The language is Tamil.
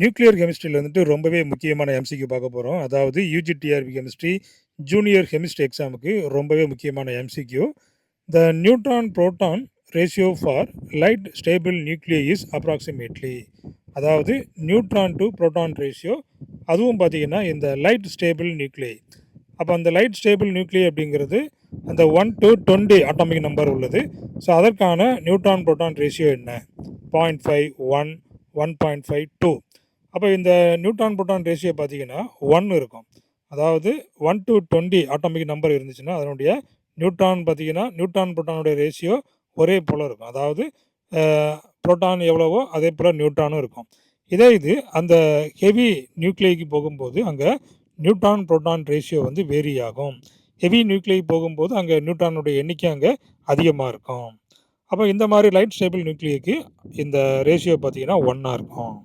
நியூக்ளியர் கெமிஸ்ட்ரியில வந்துட்டு ரொம்பவே முக்கியமான எம்சிக்யூ பார்க்க போறோம். அதாவது யுஜிடிஆர்பி கெமிஸ்ட்ரி ஜூனியர் கெமிஸ்ட்ரி எக்ஸாமுக்கு ரொம்பவே முக்கியமான MCQ. The neutron proton ratio for light stable nuclei is approximately. அதாவது நியூட்ரான் டு புரோட்டான் ரேஷியோ, அதுவும் பார்த்தீங்கன்னா இந்த லைட் ஸ்டேபிள் நியூக்ளியை. அப்போ அந்த லைட் ஸ்டேபிள் நியூக்ளியை அப்படிங்கிறது அந்த 1 to 20 அட்டாமிக் நம்பர் உள்ளது. ஸோ அதற்கான நியூட்ரான் புரோட்டான் ரேஷியோ என்ன? 0.5, 1, 1.5, 2. அப்போ இந்த நியூட்ரான் புரோட்டான் ரேஷியோ பார்த்தீங்கன்னா 1 இருக்கும். அதாவது 1 to 20 ஆட்டோமிக் நம்பர் இருந்துச்சுன்னா அதனுடைய நியூட்ரான் பார்த்தீங்கன்னா நியூட்ரான் புரோட்டானுடைய ரேஷியோ ஒரே போல் இருக்கும். அதாவது புரோட்டான் எவ்வளவோ அதே போல் நியூட்ரானும் இருக்கும். இதே இது அந்த ஹெவி நியூக்ளியைக்கு போகும்போது அங்கே நியூட்ரான் புரோட்டான் ரேஷியோ வந்து வேரி ஆகும். ஹெவி நியூக்ளியை போகும்போது அங்கே நியூட்ரானுடைய எண்ணிக்கை அங்கே அதிகமாக இருக்கும். அப்போ இந்த மாதிரி லைட் ஸ்டேபிள் நியூக்ளியைக்கு இந்த ரேஷியோ பார்த்தீங்கன்னா 1 இருக்கும்.